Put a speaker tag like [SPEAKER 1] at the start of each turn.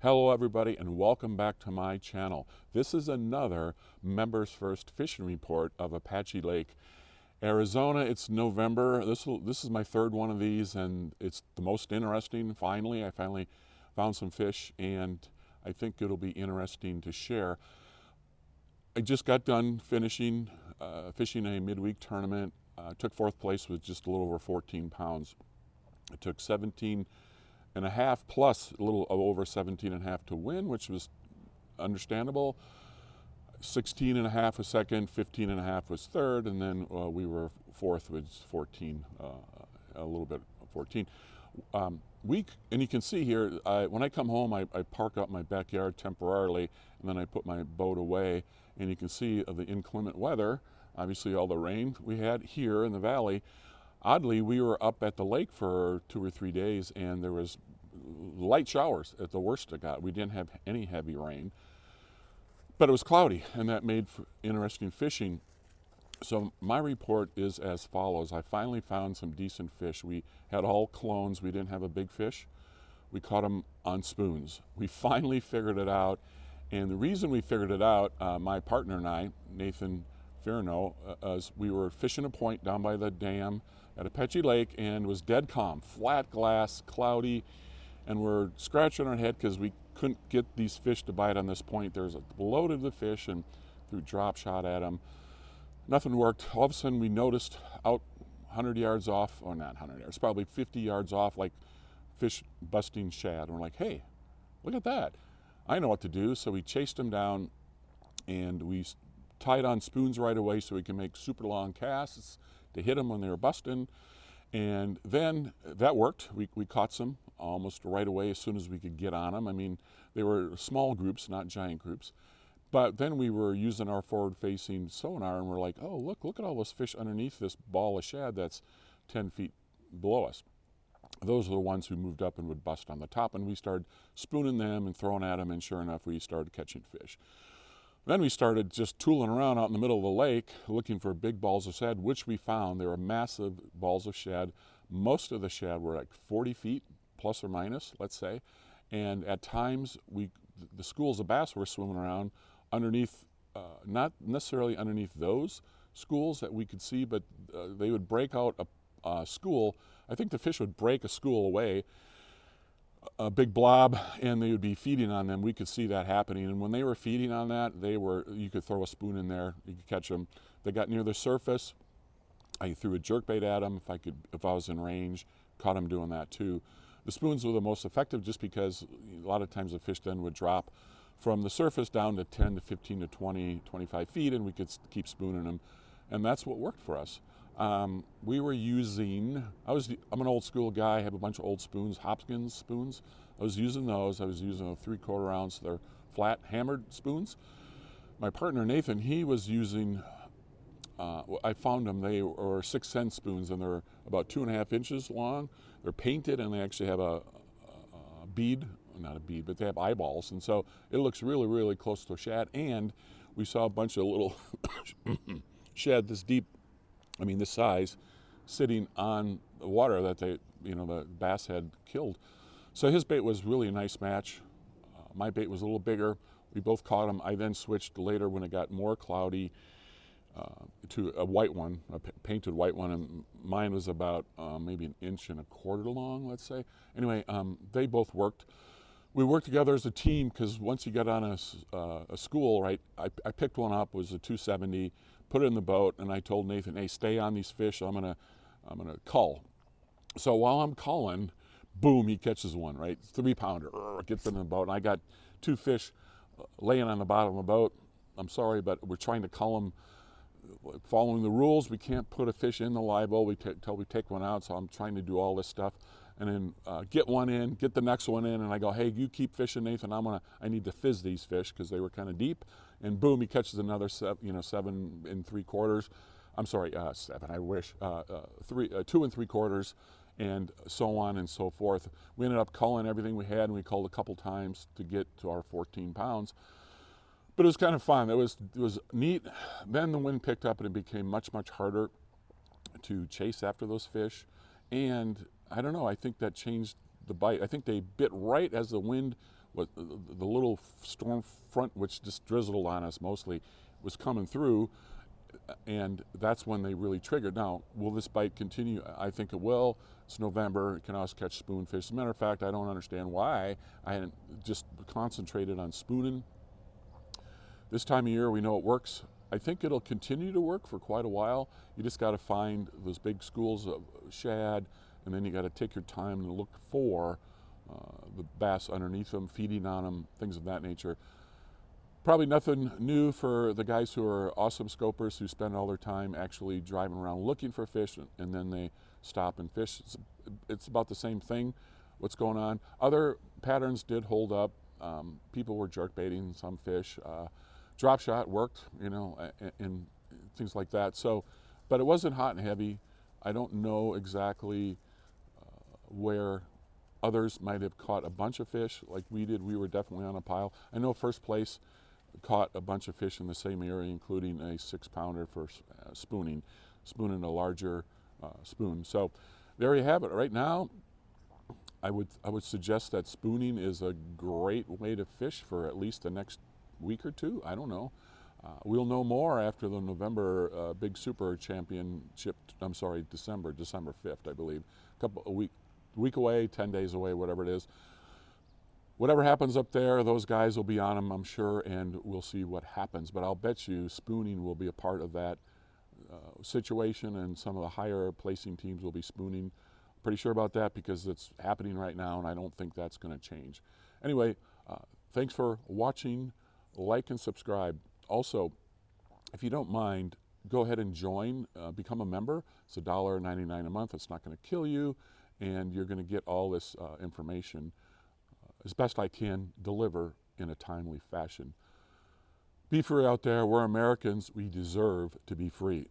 [SPEAKER 1] Hello everybody and welcome back to my channel. This is another Members First fishing report of Apache Lake, Arizona. It's November. This is my third one of these and it's the most interesting. I finally found some fish and I think it'll be interesting to share. I just got done fishing a midweek tournament. Took fourth place with just a little over 14 pounds. I took 17 and a half plus a little over 17 and a half to win, which was understandable. 16 and a half was second, 15 and a half was third, and then we were fourth with 14, a little bit 14. And you can see here, when I come home, I park out in my backyard temporarily, and then I put my boat away, and you can see the inclement weather, obviously all the rain we had here in the valley. Oddly, we were up at the lake for 2 or 3 days and there was light showers at the worst it got. We didn't have any heavy rain, but it was cloudy and that made for interesting fishing. So my report is as follows. I finally found some decent fish. We had all clones. We didn't have a big fish. We caught them on spoons. We finally figured it out. And the reason we figured it out, my partner and I, Nathan Firno, we were fishing a point down by the dam at Apache Lake and it was dead calm, flat glass, cloudy, and we're scratching our head because we couldn't get these fish to bite on this point. There's a load of the fish and threw drop shot at them. Nothing worked. All of a sudden we noticed out 100 yards off, or not 100 yards, probably 50 yards off, like fish busting shad. And we're like, hey, look at that. I know what to do. So we chased them down and we tied on spoons right away so we can make super long casts to hit them when they were busting. And then that worked. We caught some almost right away as soon as we could get on them. I mean, they were small groups, not giant groups. But then we were using our forward-facing sonar and we're like, oh, look at all those fish underneath this ball of shad that's 10 feet below us. Those are the ones who moved up and would bust on the top, and we started spooning them and throwing at them, and sure enough, we started catching fish. Then we started just tooling around out in the middle of the lake looking for big balls of shad, which we found. There were massive balls of shad. Most of the shad were like 40 feet, plus or minus, let's say. And at times, the schools of bass were swimming around underneath, not necessarily underneath those schools that we could see, but they would break out a school. I think the fish would break a school away, a big blob, and they would be feeding on them. We could see that happening, and when they were feeding on that, you could throw a spoon in there, you could catch them. They got near the surface, I threw a jerkbait at them if I was in range, caught them doing that too. The spoons were the most effective just because a lot of times the fish then would drop from the surface down to 10 to 15 to 20, 25 feet, and we could keep spooning them, and that's what worked for us. We were using, I'm an old school guy, I have a bunch of old spoons, Hopkins spoons. I was using those. I was using a 3/4 ounce, they're flat hammered spoons. My partner Nathan, he was using, I found them, they were 6-cent spoons and they're about 2.5 inches long. They're painted and they actually have a bead, not a bead, but they have eyeballs. And so it looks really, really close to a shad. And we saw a bunch of little shad this deep, this size, sitting on the water that the bass had killed. So his bait was really a nice match. My bait was a little bigger. We both caught him. I then switched later when it got more cloudy to a white one, a painted white one, and mine was about maybe 1.25 inches long, let's say. Anyway, they both worked. We worked together as a team because once you got on a school, right, I picked one up, it was a 270, put it in the boat, and I told Nathan, hey, stay on these fish, I'm gonna cull. So while I'm culling, boom, he catches one, right? 3-pounder, gets in the boat, and I got 2 fish laying on the bottom of the boat. I'm sorry, but we're trying to cull them following the rules. We can't put a fish in the live well until we take one out, so I'm trying to do all this stuff. And then get one in, get the next one in, and I go, hey, you keep fishing, Nathan. I need to fizz these fish because they were kind of deep. And boom, he catches another 7 3/4. I'm sorry, 7. I wish 2 3/4, and so on and so forth. We ended up culling everything we had, and we culled a couple times to get to our 14 pounds. But it was kind of fun. It was neat. Then the wind picked up, and it became much harder to chase after those fish. And I don't know, I think that changed the bite. I think they bit right as the wind what the little storm front, which just drizzled on us mostly, was coming through, and that's when they really triggered. Now, will this bite continue? I think it will. It's November. It can also catch spoonfish. As a matter of fact, I don't understand why I hadn't just concentrated on spooning. This time of year, we know it works. I think it'll continue to work for quite a while. You just got to find those big schools of shad, and then you got to take your time and look for the bass underneath them, feeding on them, things of that nature. Probably nothing new for the guys who are awesome scopers who spend all their time actually driving around looking for fish, and then they stop and fish. It's about the same thing, what's going on. Other patterns did hold up. People were jerk baiting some fish. Drop shot worked, you know, and things like that. So, but it wasn't hot and heavy. I don't know exactly where others might have caught a bunch of fish like we did. We were definitely on a pile. I know first place caught a bunch of fish in the same area, including a 6-pounder for spooning a larger spoon. So there you have it. Right now, I would suggest that spooning is a great way to fish for at least the next week or two. I don't know. We'll know more after the November Big Super Championship. I'm sorry, December 5th, I believe. A week away, 10 days away, whatever it is. Whatever happens up there, those guys will be on them, I'm sure, and we'll see what happens. But I'll bet you spooning will be a part of that situation, and some of the higher placing teams will be spooning. Pretty sure about that because it's happening right now, and I don't think that's going to change. Anyway, thanks for watching. Like and subscribe. Also, if you don't mind, go ahead and join, become a member. It's $1.99 a month. It's not going to kill you, and you're going to get all this information as best I can deliver in a timely fashion. Be free out there. We're Americans. We deserve to be free.